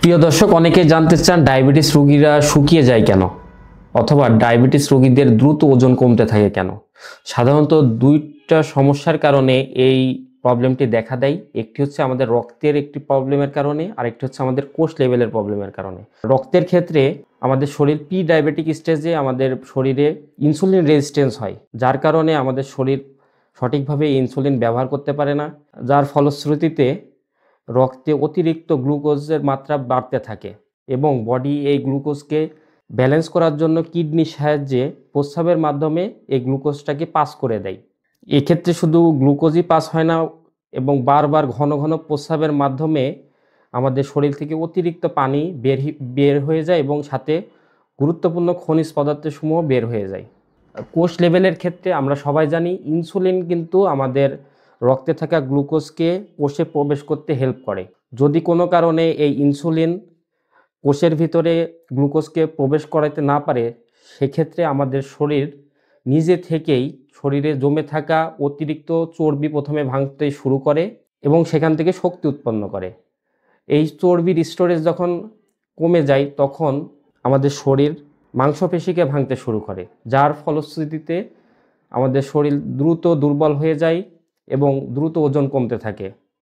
প্রিয় দর্শক, অনেকে জানতে চান ডায়াবেটিস রোগীরা শুকিয়ে যায় কেন, অথবা ডায়াবেটিস রোগীদের দ্রুত ওজন কমতে থাকে কেন। সাধারণত দুইটা সমস্যার কারণে এই প্রবলেমটি দেখা দেয়। একটি হচ্ছে আমাদের রক্তের একটি প্রবলেমের কারণে, আরেকটি হচ্ছে আমাদের কোষ লেভেলের প্রবলেমের কারণে। রক্তের ক্ষেত্রে আমাদের শরীর প্রি ডায়াবেটিক স্টেজে আমাদের শরীরে ইনসুলিন রেজিস্ট্যান্স হয়, যার কারণে আমাদের শরীর সঠিকভাবে ইনসুলিন ব্যবহার করতে পারে না, যার ফলশ্রুতিতে রক্তে অতিরিক্ত গ্লুকোজের মাত্রা বাড়তে থাকে এবং বডি এই গ্লুকোজকে ব্যালেন্স করার জন্য কিডনির সাহায্যে প্রস্রাবের মাধ্যমে এই গ্লুকোজটাকে পাস করে দেয়। এক্ষেত্রে শুধু গ্লুকোজই পাস হয় না, এবং বারবার ঘন ঘন প্রস্রাবের মাধ্যমে আমাদের শরীর থেকে অতিরিক্ত পানি বের হয়ে যায় এবং সাথে গুরুত্বপূর্ণ খনিজ পদার্থসমূহ বের হয়ে যায়। কোষ লেভেলের ক্ষেত্রে আমরা সবাই জানি ইনসুলিন কিন্তু আমাদের রক্তে থাকা গ্লুকোজকে কোষে প্রবেশ করতে হেল্প করে। যদি কোনো কারণে এই ইনসুলিন কোষের ভিতরে গ্লুকোজকে প্রবেশ করাতে না পারে, সেক্ষেত্রে আমাদের শরীর নিজে থেকেই শরীরে জমে থাকা অতিরিক্ত চর্বি প্রথমে ভাঙতে শুরু করে এবং সেখান থেকে শক্তি উৎপন্ন করে। এই চর্বির স্টোরেজ যখন কমে যায়, তখন আমাদের শরীর মাংসপেশিকে ভাঙতে শুরু করে, যার ফলশ্রুতিতে আমাদের শরীর দ্রুত দুর্বল হয়ে যায় এবং দ্রুত ওজন কমতে থাকে।